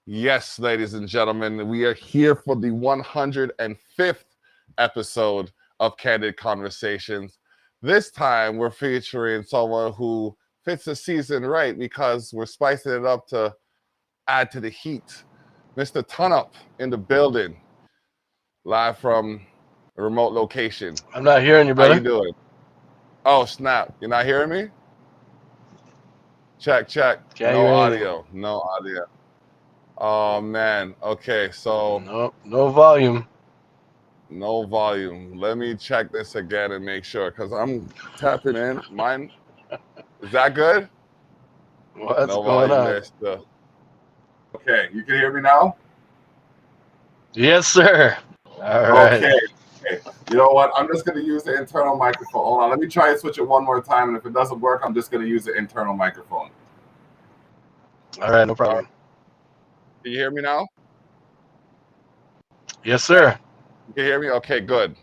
Yes, ladies and gentlemen, we are here for the 105th episode of Candid Conversations. This time, we're featuring someone who fits the season right because we're spicing it up to add to the heat. Mr. Tunup in the building, live from a remote location. I'm not hearing you, How you brother. doing? Oh, snap. You're not hearing me? Check, check. Can't No hear anything. audio. No audio. Oh, man. Okay, so No volume. no volume. Let me check this again and make sure because I'm tapping in. Mine, is that good? What's No going volume on? there still. Okay, you can hear me now? Yes, sir. All right. Okay. Okay. You know what? I'm just going to use the internal microphone. Hold on. Let me try and switch it one more time. And if it doesn't work, I'm just going to use the internal microphone. All right, no problem. Can you hear me now? Yes, sir. You can hear me? Okay, good.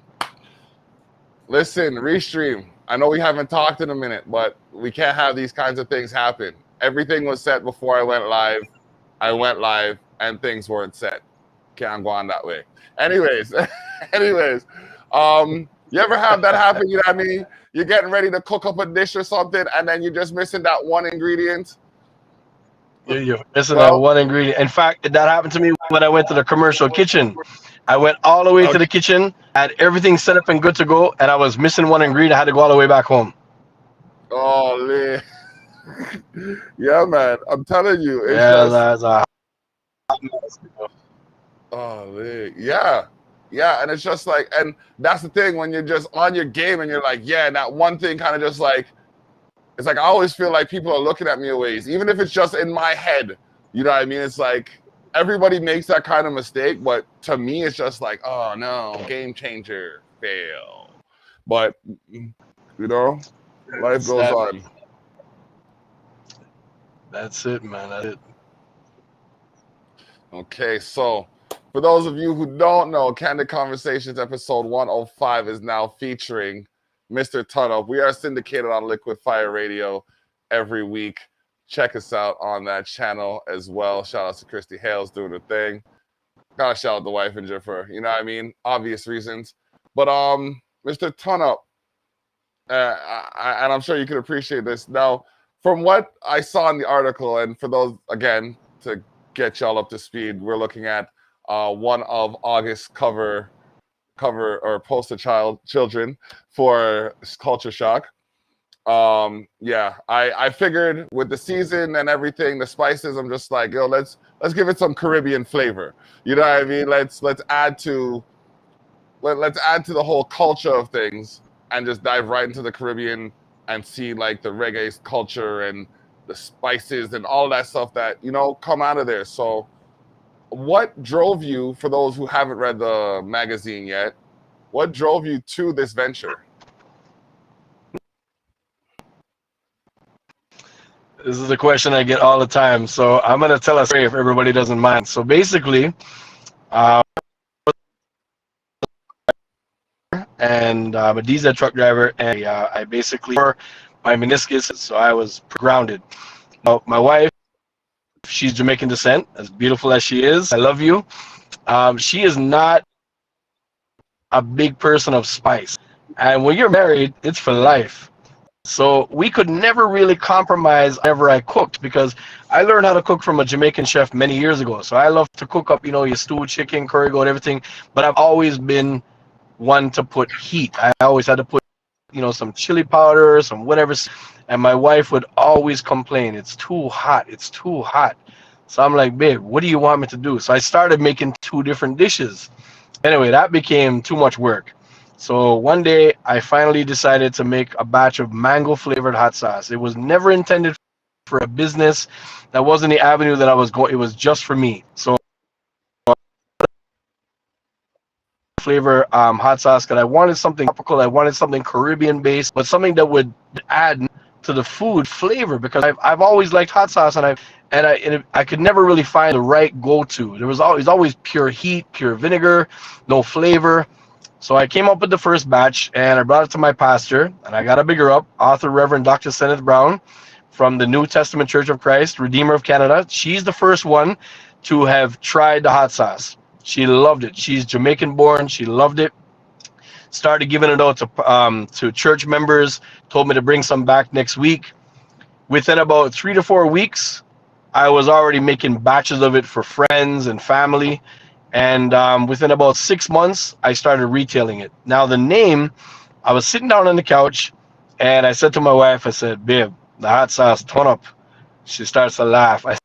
Listen, Restream, I know we haven't talked in a minute, but we can't have these kinds of things happen. Everything was set before I went live. I went live and things weren't set. Can't go on that way. Anyways, you ever have that happen? You know what I mean? You're getting ready to cook up a dish or something, and then you're just missing that one ingredient. You're missing that one ingredient. In fact, that happened to me when I went to the commercial kitchen. I went all the way to the kitchen, had everything set up and good to go, and I was missing one ingredient. I had to go all the way back home. Oh, man. Yeah, man. I'm telling you, it's that's a oh, man. Yeah, and it's just like, and that's the thing when you're just on your game and you're like, yeah, and that one thing kind of just like, it's like I always feel like people are looking at me a ways, even if it's just in my head. You know what I mean? It's like everybody makes that kind of mistake, but to me, it's just like, oh no, game changer, fail. But you know, life goes on. That's it, man. That's it. Okay, so for those of you who don't know, Candid Conversations episode 105 is now featuring Mr. Tunup. We are syndicated on Liquid Fire Radio every week. Check us out on that channel as well. Shout out to Christy Hales doing her thing. Gotta shout out the wife and for, you know what I mean? Obvious reasons. But Mr. Tunup, and I'm sure you can appreciate this. Now, from what I saw in the article, and for those, again, to get y'all up to speed, we're looking at one of August's cover or poster children for Culture Shock. Yeah, I figured with the season and everything, the spices, I'm just like, yo, let's give it some Caribbean flavor. You know what I mean? Let's add to the whole culture of things and just dive right into the Caribbean and see like the reggae culture and the spices and all that stuff that, you know, come out of there. So what drove you, for those who haven't read the magazine yet, what drove you to this venture? This is a question I get all the time. So I'm going to tell a story if everybody doesn't mind. So basically, and I'm a diesel truck driver, and I basically tore my meniscus, so I was grounded. Now, my wife, she's Jamaican descent, as beautiful as she is. I love you. She is not a big person of spice. And when you're married, it's for life. So we could never really compromise whenever I cooked, because I learned how to cook from a Jamaican chef many years ago. So I love to cook up, you know, your stew, chicken, curry goat, everything. But I've always been one to put heat. I always had to put, you know, some chili powder, some whatever. And my wife would always complain, it's too hot, it's too hot. So I'm like, babe, what do you want me to do? So I started making 2 different dishes. Anyway, that became too much work. So one day I finally decided to make a batch of mango flavored hot sauce. It was never intended for a business. That wasn't the avenue that I was going. It was just for me. So flavor hot sauce, because I wanted something tropical. I wanted something Caribbean based, but something that would add to the food flavor, because I've always liked hot sauce, and I could never really find the right go-to. There was always pure heat, pure vinegar, no flavor. So I came up with the first batch, and I brought it to my pastor, and I got to bigger up author Reverend Dr. Kenneth Brown from the New Testament Church of Christ, Redeemer of Canada. She's the first one to have tried the hot sauce. She loved it. She's Jamaican born. She loved it. Started giving it out to church members. Told me to bring some back next week. Within about 3 to 4 weeks, I was already making batches of it for friends and family. And within about 6 months, I started retailing it. Now, the name, I was sitting down on the couch and I said to my wife, I said, babe, the hot sauce, turn up. She starts to laugh. I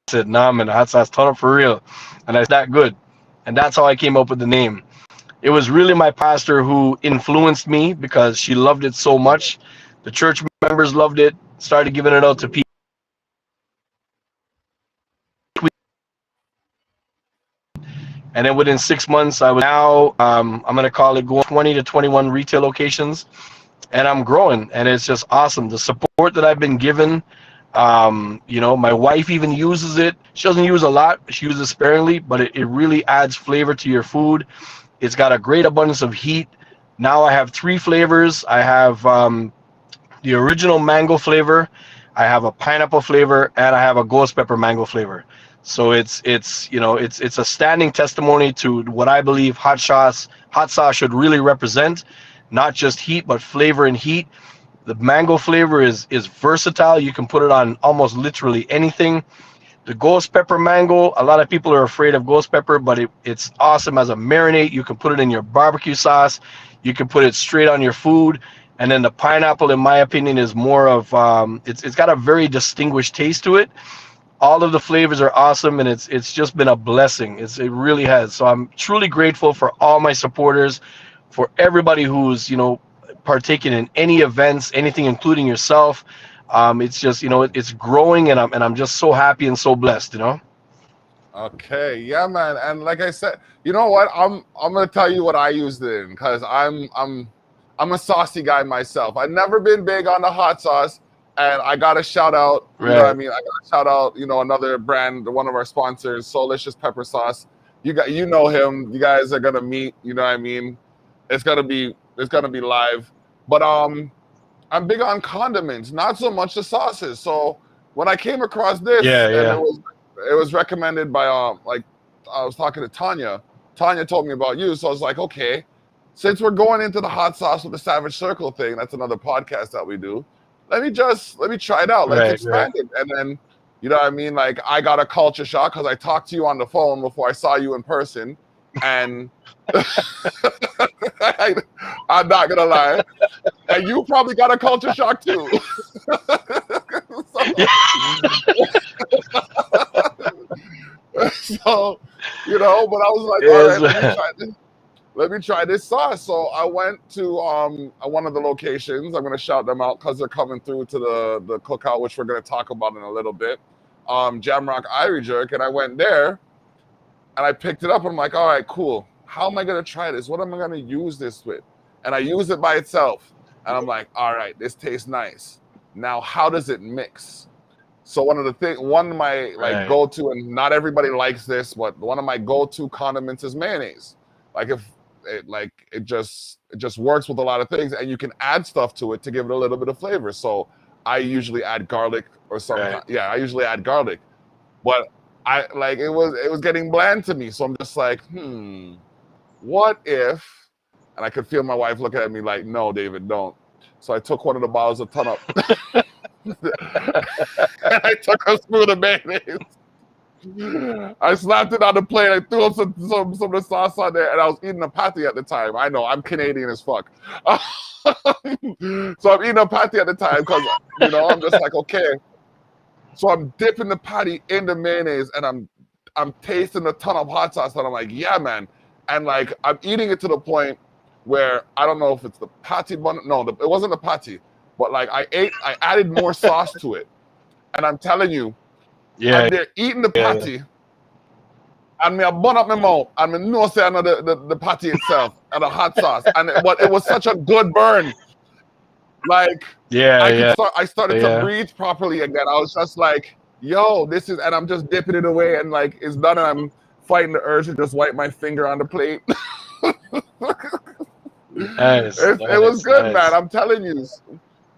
said, nah, man, the hot sauce, turn up for real. And I said, that good. And that's how I came up with the name. It was really my pastor who influenced me because she loved it so much. The church members loved it, started giving it out to people. And then within 6 months, I was now, I'm going to call it going 20 to 21 retail locations. And I'm growing. And it's just awesome. The support that I've been given, my wife even uses it. She doesn't use a lot. She uses sparingly, but it really adds flavor to your food. It's got a great abundance of heat. Now I have 3 flavors. I have the original mango flavor, I have a pineapple flavor, and I have a ghost pepper mango flavor. So it's a standing testimony to what I believe hot sauce should really represent, not just heat but flavor and heat. The mango flavor is versatile. You can put it on almost literally anything. The ghost pepper mango, a lot of people are afraid of ghost pepper, but it's awesome as a marinade. You can put it in your barbecue sauce. You can put it straight on your food. And then the pineapple, in my opinion, is more of, it's got a very distinguished taste to it. All of the flavors are awesome, and it's just been a blessing. It really has. So I'm truly grateful for all my supporters, for everybody who's, partaking in any events, anything, including yourself. It's just, it's growing, and I'm just so happy and so blessed. Okay, yeah, man. And like I said, you know what? I'm gonna tell you what I used it in, because I'm a saucy guy myself. I've never been big on the hot sauce, and I got to shout out, you know what I mean? I got to shout out, another brand, one of our sponsors, Soulicious Pepper Sauce. You know him. You guys are gonna meet. You know what I mean? It's gonna be live. But I'm big on condiments, not so much the sauces. So when I came across this, and it was recommended by I was talking to Tanya. Tanya told me about you, so I was like, okay. Since we're going into the hot sauce with the Savage Circle thing, that's another podcast that we do. Let me try it out. Let's expand it. And then, you know what I mean? Like, I got a culture shock because I talked to you on the phone before I saw you in person. And I'm not going to lie. And you probably got a culture shock too. So, but I was like, all right, let me try this. Let me try this sauce. So I went to one of the locations. I'm going to shout them out because they're coming through to the cookout, which we're going to talk about in a little bit. Jamrock Irie Jerk. And I went there and I picked it up. And I'm like, all right, cool. How am I going to try this? What am I going to use this with? And I used it by itself. And I'm like, all right, this tastes nice. Now, how does it mix? So one of my go-to, and not everybody likes this, but one of my go-to condiments is mayonnaise. Like it just works with a lot of things, and you can add stuff to it to give it a little bit of flavor. So I usually add garlic or something. Yeah, I usually add garlic, but it was getting bland to me. So I'm just like, what if? And I could feel my wife looking at me like, no, David, don't. So I took one of the bottles of Ton Up, and I took a spoon of mayonnaise. I slapped it on the plate. I threw up some of the sauce on there, and I was eating a patty at the time. I know, I'm Canadian as fuck. So I'm eating a patty at the time because, I'm just like, okay. So I'm dipping the patty in the mayonnaise, and I'm tasting the Ton Up hot sauce, and I'm like, yeah, man. And like, I'm eating it to the point where I don't know if it's the patty bun. No, it wasn't the patty, but like I added more sauce to it, and I'm telling you. Yeah, and they're eating the patty, and me I bun up my mouth, and me know say I know the patty itself and the hot sauce, but it was such a good burn. Like, I started to breathe properly again. I was just like, yo, this is, and I'm just dipping it away, and like it's done, and I'm fighting the urge to just wipe my finger on the plate. It was good, man. I'm telling you.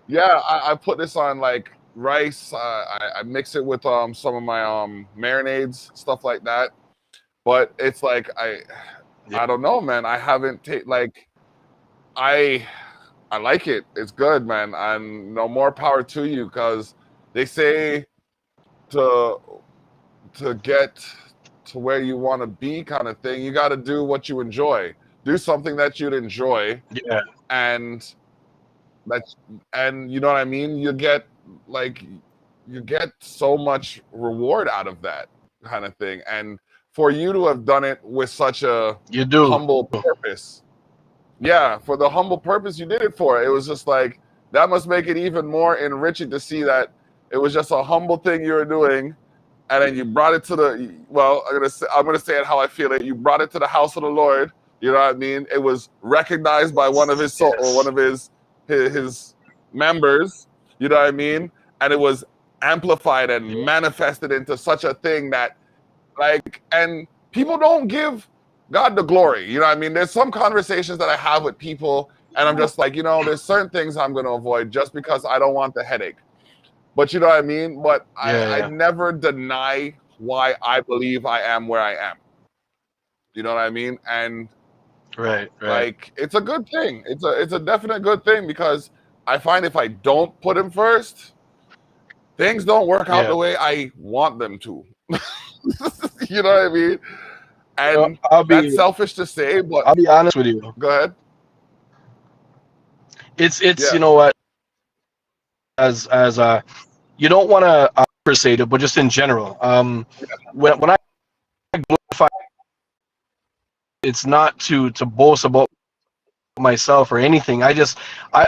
Yeah, I put this on like rice. I mix it with some of my marinades, stuff like that. But it's like Yeah. I don't know, man. I haven't like I like it. It's good, man. And no more power to you, because they say to get to where you want to be, kind of thing, you got to do what you enjoy. Do something that you'd enjoy, Yeah. and that's and you know what I mean. You get so much reward out of that kind of thing, and for you to have done it with such a You do. humble purpose. Yeah, for the humble purpose you did it for. It was just like that must make it even more enriching to see that it was just a humble thing you were doing, and then you brought it to the well. I'm gonna say it how I feel it. You brought it to the house of the Lord. You know what I mean? It was recognized by one of his soul or one Yes. of his members. You know what I mean? And it was amplified and Yeah. manifested into such a thing that like, and people don't give God the glory. You know what I mean? There's some conversations that I have with people, and I'm just like, there's certain things I'm going to avoid just because I don't want the headache. But you know what I mean? But Yeah. I Yeah. never deny why I believe I am where I am. You know what I mean? And Right. Right. like, it's a good thing. It's a definite good thing, because I find if I don't put him first, things don't work out Yeah. the way I want them to. You know what I mean? And I'll that's be selfish to say, but I'll be honest with you. go ahead. It's Yeah. you know what, as you don't want to per se, but just in general. When I glorify, it's not to boast about myself or anything. I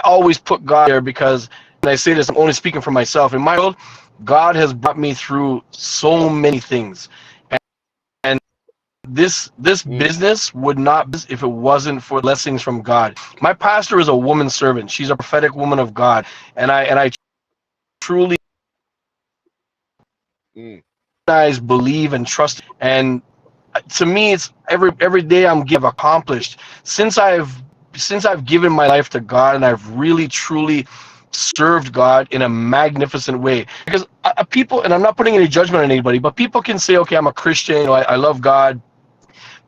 always put God there, because, and I say this, I'm only speaking for myself. In my world, God has brought me through so many things, and this Mm, business would not be if it wasn't for blessings from God. My pastor is a woman servant. She's a prophetic woman of God, and I truly mm, believe and trust. And to me, it's every day give accomplished since I've given my life to God, and I've really truly served God in a magnificent way. Because people, and I'm not putting any judgment on anybody, but people can say, okay, I'm a Christian, I love God,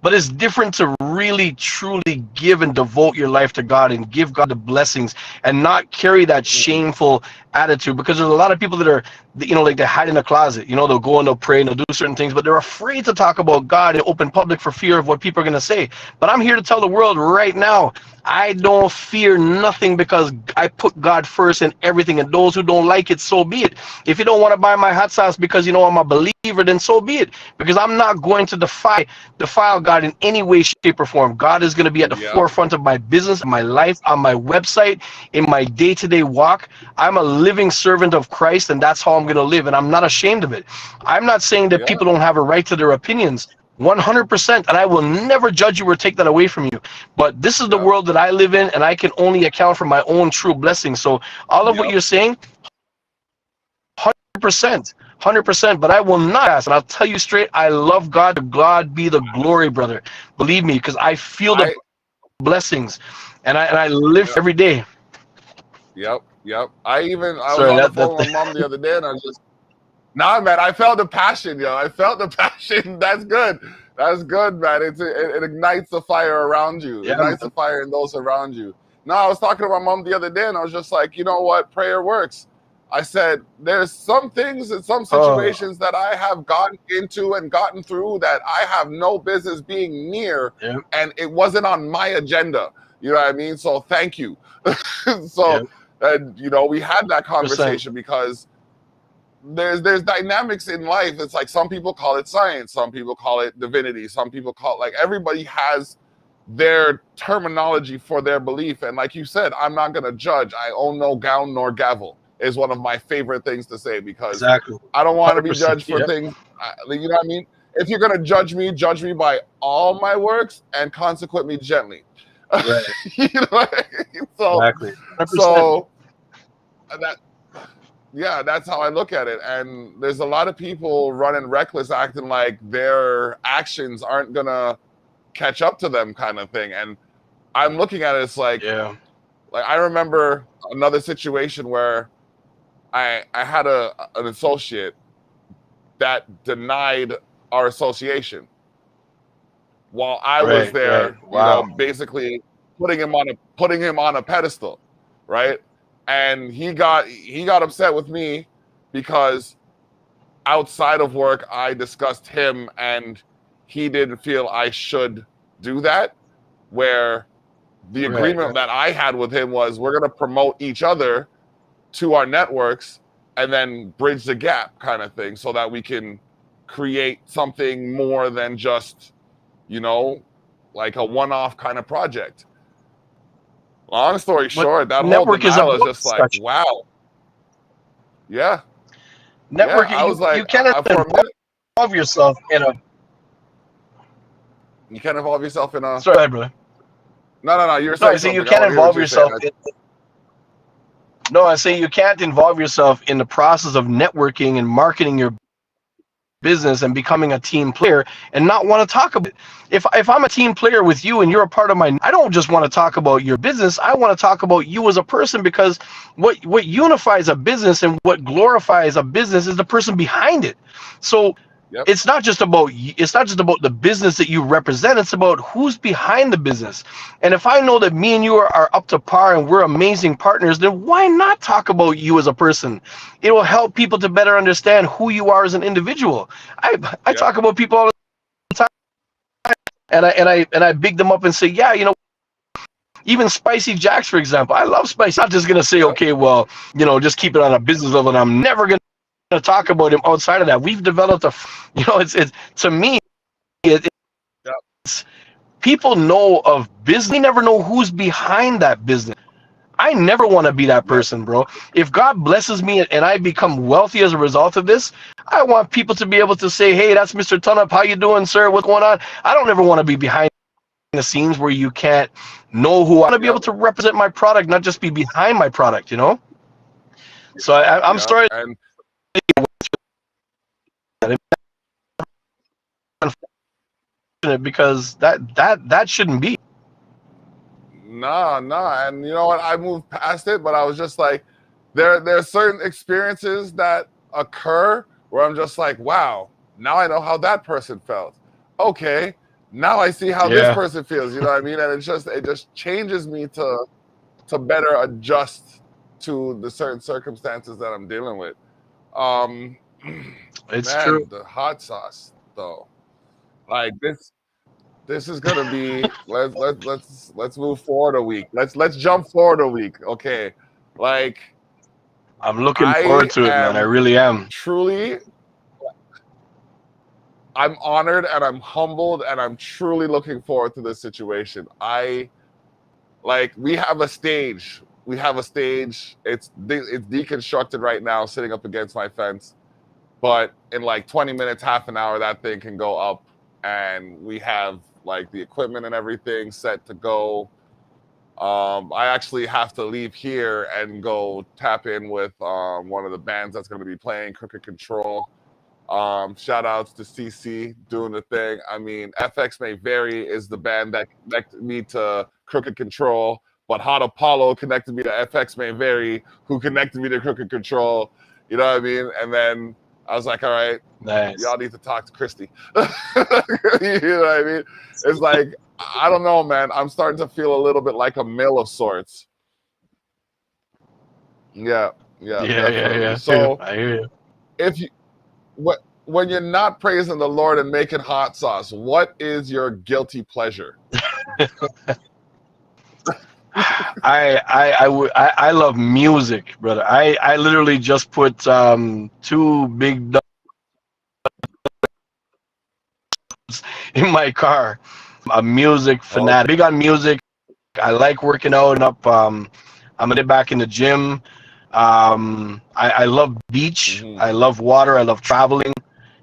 but it's different to really truly give and devote your life to God and give God the blessings, and not carry that mm, shameful attitude. Because there's a lot of people that are, like, they hide in the closet. They'll go and they'll pray and they'll do certain things, but they're afraid to talk about God in open public for fear of what people are going to say. But I'm here to tell the world right now, I don't fear nothing, because I put God first in everything. And those who don't like it, so be it. If you don't want to buy my hot sauce because I'm a believer, then so be it. Because I'm not going to defile God in any way, shape, or form. God is going to be at the yep. forefront of my business, my life, on my website, in my day-to-day walk. I'm a living servant of Christ, and that's how I'm going to live. And I'm not ashamed of it. I'm not saying that Yeah. people don't have a right to their opinions. 100%, and I will never judge you or take that away from you. But this is the Yep. world that I live in, and I can only account for my own true blessings. So all of what Yep. you're saying, 100%, 100%. But I will not ask, and I'll tell you straight, I love God. To God be the glory, brother. Believe me, because I feel the I blessings, and I live yep. every day. Yep. Yep. I was Sorry, on the that phone with my mom the other day, and I was just nah, man. I felt the passion, yo. I felt the passion. That's good. That's good, man. It ignites the fire around you. It yeah, ignites the man. fire in those around you. No, I was talking to my mom the other day, and I was just like, you know what? Prayer works. I said, there's some things and some Oh, situations that I have gotten into and gotten through that I have no business being near, yeah, and it wasn't on my agenda. You know what I mean? So thank you. yeah, So, and we had that 100%. conversation because there's dynamics in life. It's like some people call it science, some people call it divinity, some people call it, like, everybody has their terminology for their belief. And like you said, I'm not going to judge. I own no gown nor gavel is one of my favorite things to say, because Exactly. I don't want to be 100%. judged for Yeah. things. You know what I mean? If you're going to judge me by all my works, and consequently gently. Right. You know what I mean? So Exactly. 100%. so that yeah, that's how I look at it. And there's a lot of people running reckless, acting like their actions aren't gonna catch up to them, kind of thing. And I'm looking at it, it's like Yeah. I remember another situation where I had an associate that denied our association while I was Right, right. there, Wow. basically putting him on a pedestal, right? And he got upset with me because outside of work I discussed him and he didn't feel I should do that. Where the Right, agreement right. that I had with him was we're going to promote each other to our networks and then bridge the gap kind of thing so that we can create something more than just, like a one-off kind of project. Long story But short, that whole network is denial is about just like, discussion. wow. Yeah. Yeah. Networking, I was you like, cannot for a minute, involve yourself in a. you can't involve yourself in a. Sorry, brother. No. You were No, I saying say you something. I can't want to hear what involve you're saying. yourself. No, I say you can't involve yourself in the process of networking and marketing your business and becoming a team player and not want to talk about it. If I'm a team player with you and you're a part of my, I don't just want to talk about your business. I want to talk about you as a person, because what unifies a business and what glorifies a business is the person behind it. So Yep. it's not just about the business that you represent. It's about who's behind the business. And if I know that me and you are up to par and we're amazing partners, then why not talk about you as a person? It will help people to better understand who you are as an individual. I Yep. talk about people all the time, and I big them up and say, yeah, even Spicy Jacks, for example. I love Spicy. I'm not just gonna say, Yep. okay, well, just keep it on a business level, and I'm never gonna talk about him outside of that. We've developed it's to me, it, Yep. it's people know of business. We never know who's behind that business. I never want to be that Yep. person, bro. If God blesses me and I become wealthy as a result of this, I want people to be able to say, hey, that's Mr. Tunup. How you doing, sir? What's going on? I don't ever want to be behind the scenes where you can't know who I want to be Yep. able to represent my product, not just be behind my product. So I'm Yep. starting And because that shouldn't be. nah. And you know what? I moved past it, but I was just like, there's certain experiences that occur where I'm just like, wow, now I know how that person felt. Okay, now I see how this Yeah, person feels. You know what I mean? And it just changes me to better adjust to the certain circumstances that I'm dealing with. Um, it's true. man, the hot sauce though, like this is gonna be let's move forward a week. Let's jump forward a week. Okay, like I'm looking forward I to it, man. I am really am. truly, I'm honored and I'm humbled and I'm truly looking forward to this situation. We have a stage. We have a stage. It's deconstructed right now, sitting up against my fence. But in like 20 minutes, half an hour, that thing can go up, and we have like the equipment and everything set to go. I actually have to leave here and go tap in with one of the bands that's going to be playing Crooked Control. Shout outs to CC doing the thing. I mean, FX May Vary is the band that connected me to Crooked Control, but Hot Apollo connected me to FX May Vary, who connected me to Crooked Control. You know what I mean? And then I was like, all right, Nice. y'all need to talk to Christy. You know what I mean? It's like, I don't know, man. I'm starting to feel a little bit like a mill of sorts. Yeah, definitely. Yeah. So I hear you. if you when you're not praising the Lord and making hot sauce, what is your guilty pleasure? I love music, brother. I literally just put two big in my car. A music fanatic, Okay. big on music. I like working out and up. I'm gonna get back in the gym. I love beach. Mm-hmm. I love water. I love traveling.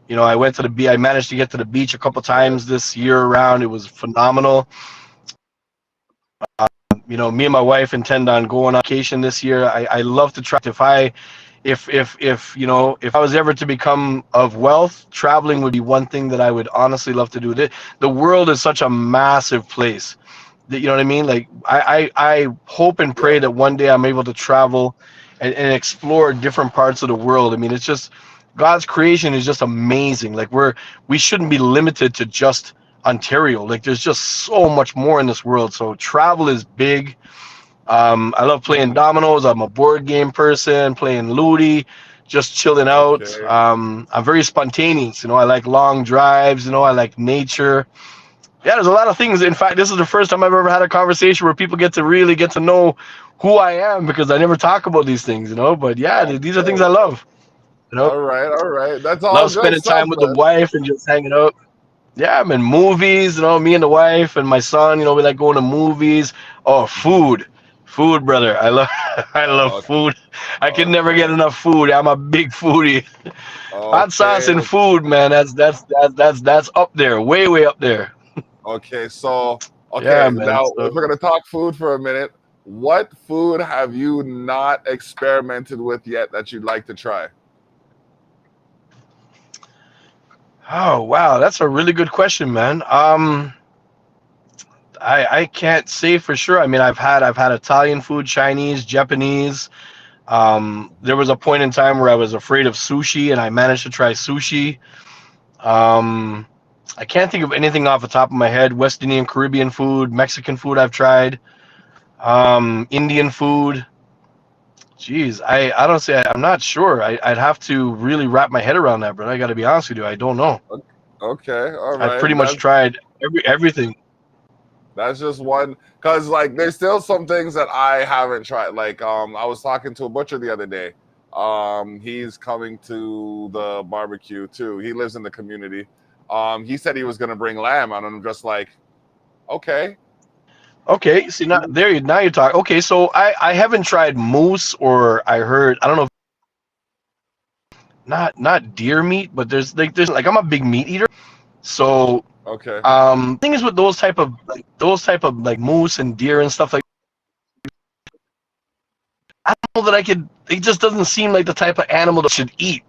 I went to the beach. I managed to get to the beach a couple Yes. times this year around. It was phenomenal. Me and my wife intend on going on vacation this year. I love to travel. If I was ever to become of wealth, traveling would be one thing that I would honestly love to do. The world is such a massive place that, you know what I mean? Like I hope and pray Yep. that one day I'm able to travel and explore different parts of the world. I mean, it's just God's creation is just amazing. Like we shouldn't be limited to just Ontario. Like there's just so much more in this world. So travel is big. I love playing Mm, dominoes. I'm a board game person, playing Ludi, just chilling out. okay. I'm very spontaneous. I like long drives. I like nature. Yeah, there's a lot of things. In fact, this is the first time I've ever had a conversation where people get to really get to know who I am because I never talk about these things. But yeah, these are things I Okay. love. You know, All right. All right. That's all love good spending time stuff, with the man. wife and just hanging out. Yeah, I'm in movies, me and the wife and my son, we like going to movies. Oh, food, brother. I love, I love Oh, food. I can never get okay. enough food. I'm a big foodie. Hot sauce and Okay. food, man. That's up there, way up there. Okay. So, Yeah, okay. man. Now, if So, we're gonna talk food for a minute, what food have you not experimented with yet that you'd like to try? oh wow, that's a really good question, man. I can't say for sure. I mean, I've had Italian food, Chinese, Japanese. There was a point in time where I was afraid of sushi, and I managed to try sushi. Um, I can't think of anything off the top of my head. West Indian, Caribbean food, Mexican food I've tried. Indian food. Jeez, I honestly I'm not sure. I'd have to really wrap my head around that, but I got to be honest with you, I don't know. Okay. All I've right. pretty much tried everything. That's just one, because like there's still some things that I haven't tried. Like I was talking to a butcher the other day. He's coming to the barbecue too. He lives in the community. He said he was gonna bring lamb, and I'm just like, okay. Okay, see now you talk. Okay, so I haven't tried moose or I don't know, not deer meat, but there's like I'm a big meat eater. So Okay. thing is with those type of like moose and deer and stuff like, I don't know that I could. It just doesn't seem like the type of animal that should eat.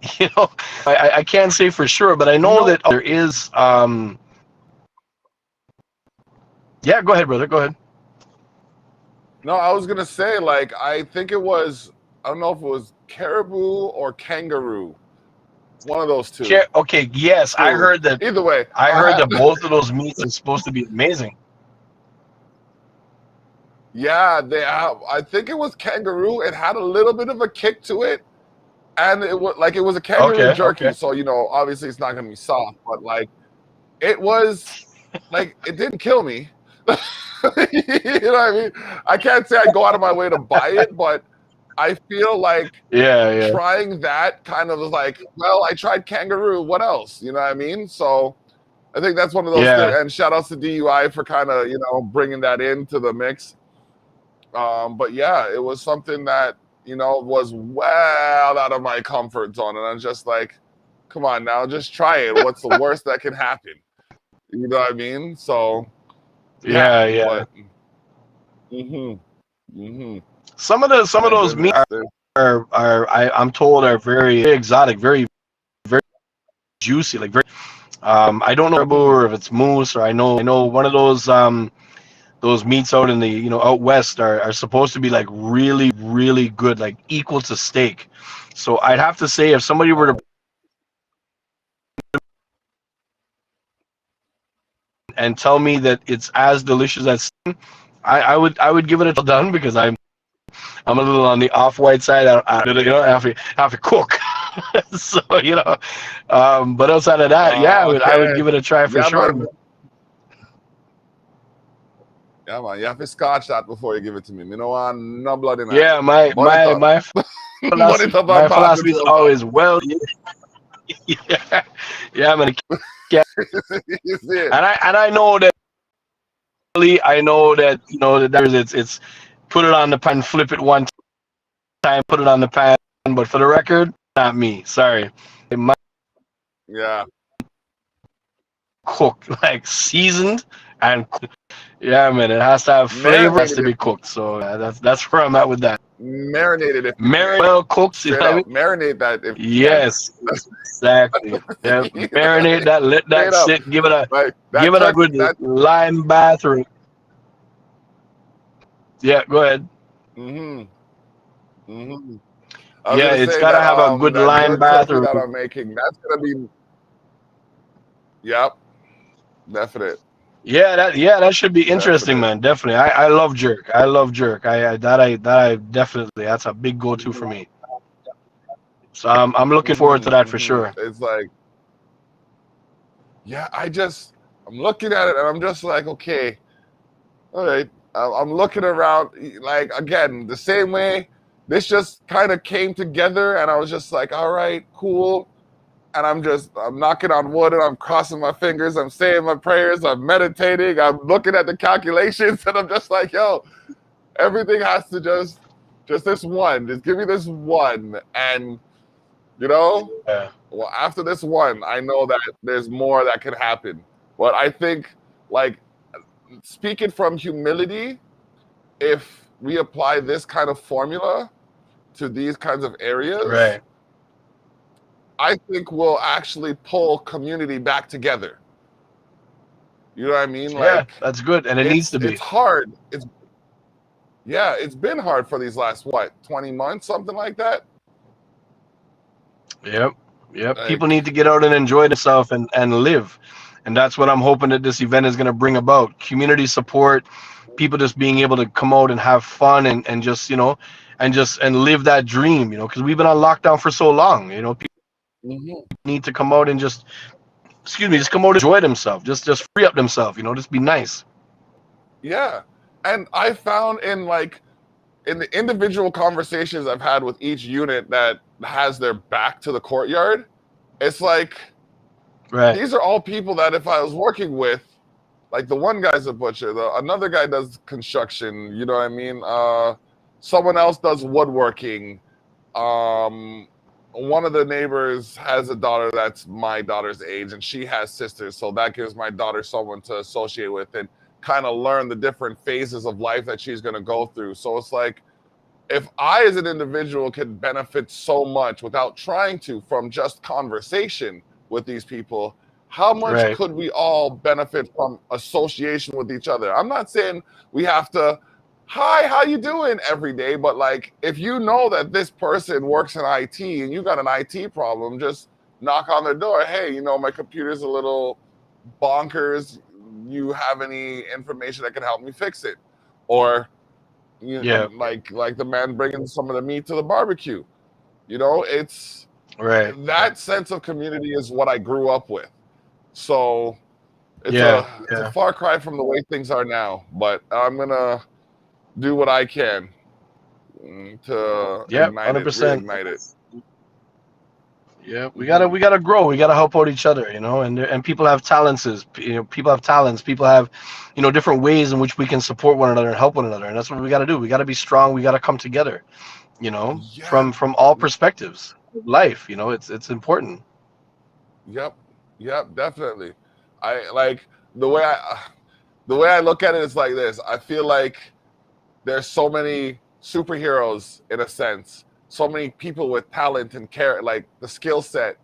I can't say for sure, but I You know know, that there is. Yeah, go ahead, brother. Go ahead. no, I was gonna say, like, I think it was, I don't know if it was caribou or kangaroo. One of those two. Okay, yes, I Food. heard that. Either way, I I heard had that both of those meats are supposed to be amazing. yeah, they have, I think it was kangaroo. It had a little bit of a kick to it. And it was a kangaroo Okay, okay. jerky, so obviously it's not gonna be soft, but like it was like it didn't kill me. You know what I mean? I can't say I go out of my way to buy it, but I feel like Yeah, yeah, trying that kind of was like, well, I tried kangaroo. What else? You know what I mean? So I think that's one of those things. yeah, And shout outs to DUI for kind of bringing that into the mix. But yeah, it was something that was well out of my comfort zone, and I'm just like, come on now, just try it. What's the worst that can happen? You know what I mean? So yeah, yeah, yeah. but hmm hmm Some of my those meats goodness, I'm told are very exotic, very very juicy, like very. I don't know hmm or if it's moose or I know one of those meats out in the out west are supposed to be like really really good, like equal to steak. So I'd have to say if somebody were to oh, and tell me that it's as delicious as I would give it a done because I'm a little on the off-white side. I have to cook. So but outside of that, yeah, I would okay, give it a try for yeah, sure. man. Yeah, man, you have to scotch that before you give it to me. You know what? No blood in that. Yeah, my Burn it my up. my Burn it philosophy up my and pass it philosophy is real always, well, yeah, yeah, man. fast. You see it? And I know that that there's it's put it on the pan, flip it one time, put it on the pan. But for the record, not me. Sorry, it might Yeah. cook like seasoned and yeah, man. It has to have flavor. It has Marinated to if be cooked. So that's where I'm at with that. marinated if you Marinate can. well cooked. You know Straight what I mean? up. Marinate that if you can. Yes, exactly. Yeah, marinate that. Let Straight that up. sit. Give it a Like give that it a turkey good that lime bath or yeah. Go ahead. mm-hmm. Mm-hmm. I was Yeah, gonna it's say got to that have a good that lime good bath turkey or that I'm making, that's gonna be, yep, definite, that should be interesting, definite. man. Definitely. I love jerk. I love jerk. I definitely, that's a big go-to for me. So I'm looking forward to that for sure. It's like, yeah, I'm looking at it and I'm just like, okay, all right. I'm looking around, like, again, the same way this just kind of came together, and I was just like, all right, cool. And I'm knocking on wood and I'm crossing my fingers. I'm saying my prayers. I'm meditating. I'm looking at the calculations, and I'm just like, yo, everything has to just this one. Just give me this one. And, you know, Yeah. well, after this one, I know that there's more that can happen. But I think, like, speaking from humility, if we apply this kind of formula to these kinds of areas, Right. I think we'll actually pull community back together. You know what I mean? Yeah, Like, that's good, and it needs to it's be. hard. It's been hard for these last, what, 20 months, something like that. Yep. Yep. People Like, need to get out and enjoy themselves and live. And that's what I'm hoping that this event is going to bring about. Community support, people just being able to come out and have fun and just, and live that dream, because we've been on lockdown for so long. People mhm, need to come out and just, excuse me, just come out and enjoy themselves. Just free up themselves, just be nice. yeah. And I found in the individual conversations I've had with each unit that has their back to the courtyard, it's like Right. these are all people that if I was working with, like the one guy's a butcher, another guy does construction, you know what I mean? Someone else does woodworking. Um, one of the neighbors has a daughter that's my daughter's age, and she has sisters, so that gives my daughter someone to associate with and kind of learn the different phases of life that she's going to go through. So it's like, if I as an individual could benefit so much without trying to from just conversation with these people, how much Right. could we all benefit from association with each other? I'm not saying we have to, hi, how you doing every day, but like if you know that this person works in IT and you got an IT problem, just knock on their door. Hey, my computer's a little bonkers. You have any information that can help me fix it? Or Yeah. like the man bringing some of the meat to the barbecue. It's Right. that sense of community is what I grew up with. So it's Yeah. a Yeah. far cry from the way things are now, but I'm gonna do what I can to Yep. ignite it, 100%. reignite it. Yeah, we gotta Hmm. we gotta grow. We gotta help out each other, and people have talents. People have talents. People have, different ways in which we can support one another and help one another. And that's what we gotta do. We gotta be strong. We gotta come together. Yeah. From all perspectives of life. It's important. Yep. Yep. Definitely. I like the way I the way I look at it is like this. I feel like there's so many superheroes in a sense, so many people with talent and care, like the skill set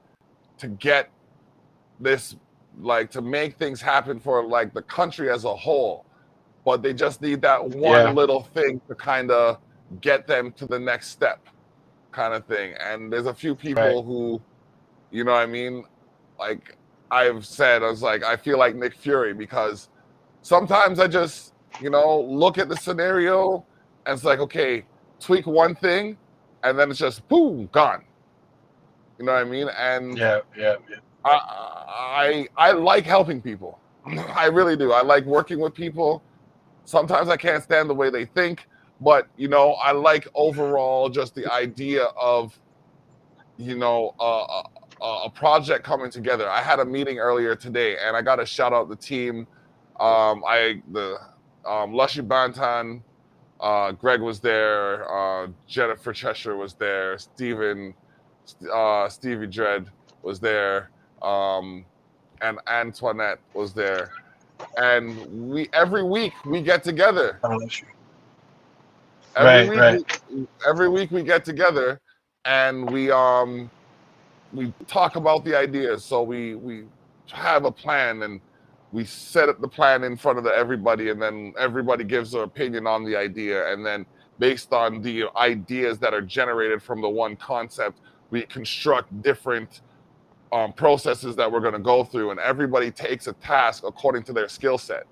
to get this, like to make things happen for like the country as a whole, but they just need that one Yeah. little thing to kind of get them to the next step, kind of thing. And there's a few Right. people who, you know what I mean, like I've said, I was like, I feel like Nick Fury because sometimes I just, look at the scenario and it's like, okay, tweak one thing and then it's just boom, gone. You know what I mean? And Yeah. Yeah. Yeah. I like helping people. I really do. I like working with people. Sometimes I can't stand the way they think, but I like overall just the idea of a project coming together. I had a meeting earlier today, and I got to shout out the team. I the Lushy Bantan, Greg was there, Jennifer Cheshire was there, Stevie Dread was there, and Antoinette was there. And we every week we get together. Every Right. week Right. we every week we get together, and we talk about the ideas. So we have a plan and we set up the plan in front of everybody, and then everybody gives their opinion on the idea, and then based on the ideas that are generated from the one concept. We construct different processes that we're going to go through, and everybody takes a task according to their skill set.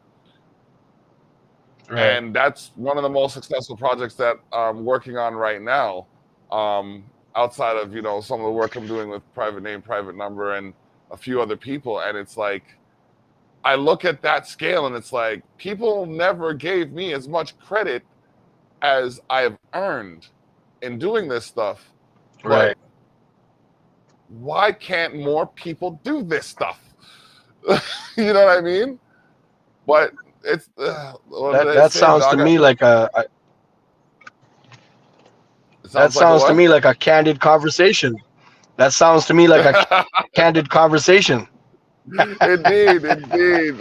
Right. And that's one of the most successful projects that I'm working on right now, outside of, some of the work I'm doing with Private Name, Private Number, and a few other people. And it's like, I look at that scale and it's like, people never gave me as much credit as I've earned in doing this stuff. Right. But why can't more people do this stuff? You know what I mean? But it's what do they That say, sounds to dog? me like It that sounds like a sounds to what? me like a candid conversation. That sounds to me like a candid conversation. Indeed, indeed.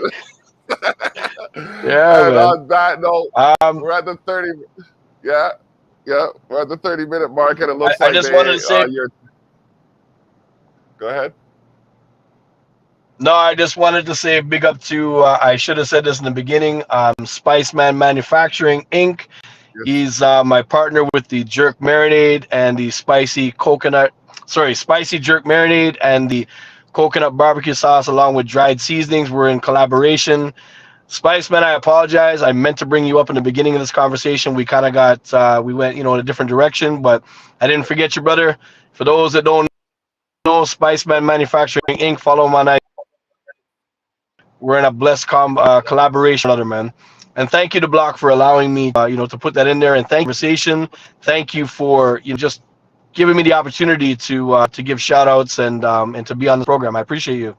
Yeah, And man. on that note, Um, we're at the 30. Yeah, yeah, we're at the 30-minute mark, and it looks I like just wanted to say you're. Go ahead. no. I just wanted to say big up to. I should have said this in the beginning. Spiceman Manufacturing Inc. Yes. He's my partner with the jerk marinade and the spicy jerk marinade and the coconut barbecue sauce along with dried seasonings. We're in collaboration. Spiceman, I apologize. I meant to bring you up in the beginning of this conversation. We kind of we went, in a different direction, but I didn't forget you, brother. For those that don't know, Spiceman Manufacturing Inc. Follow him on. We're in a blessed collaboration, other man. And thank you to Block for allowing me, to put that in there. And thank you for the conversation. Thank you for just giving me the opportunity to give shout outs and to be on the program. I appreciate you.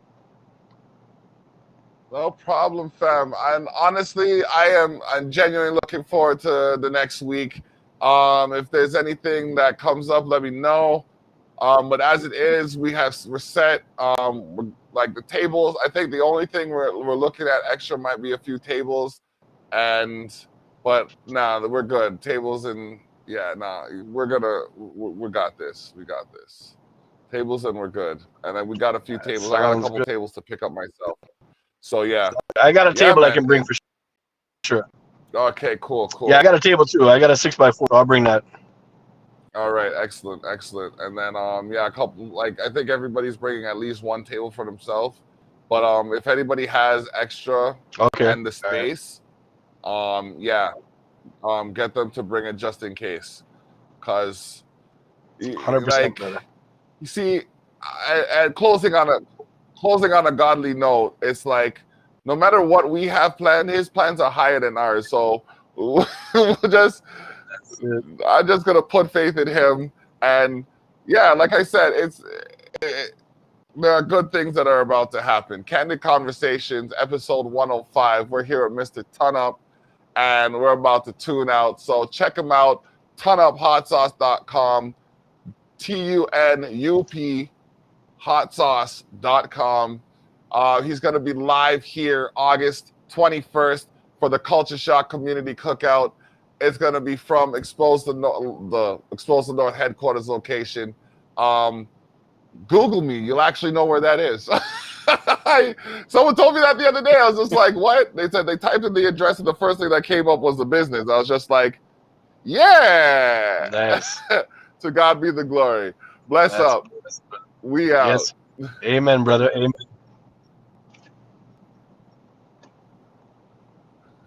No problem, fam. And honestly, I'm genuinely looking forward to the next week. If there's anything that comes up, let me know. But as it is, we're set. Like the tables, I think the only thing we're looking at extra might be a few tables, but nah, we're good. Tables and yeah, nah, we got this. We got this. Tables and we're good. And then we got a few That tables. I got a sounds couple good. tables to pick up myself. So yeah, I got a yeah, table I man. can bring for sure. Okay, cool, Yeah, I cool. got a table too. I got a 6x4. I'll bring that. All right, excellent, excellent. And then yeah, a couple, like I think everybody's bringing at least one table for themselves. But if anybody has extra Okay. and the All right. space, yeah, get them to bring it just in case. Cause 100%, like brother. you see, and closing on a godly note, it's like no matter what we have planned, his plans are higher than ours. So we'll just That's it. I'm just gonna put faith in him, and yeah, like I said, there are good things that are about to happen. Candid Conversations, episode 105. We're here at Mr. Ton Up, and we're about to tune out. So check him out, tunuphotsauce.com, TUNUP hotsauce.com. He's going to be live here August 21st for the Culture Shock Community Cookout. It's going to be from the Exposed to North headquarters location. Google me. You'll actually know where that is. Someone told me that the other day. I was just like, what? They said they typed in the address and the first thing that came up was the business. I was just like, yeah. Nice. To God be the glory. Bless That's up. We out. yes. Amen, brother. Amen.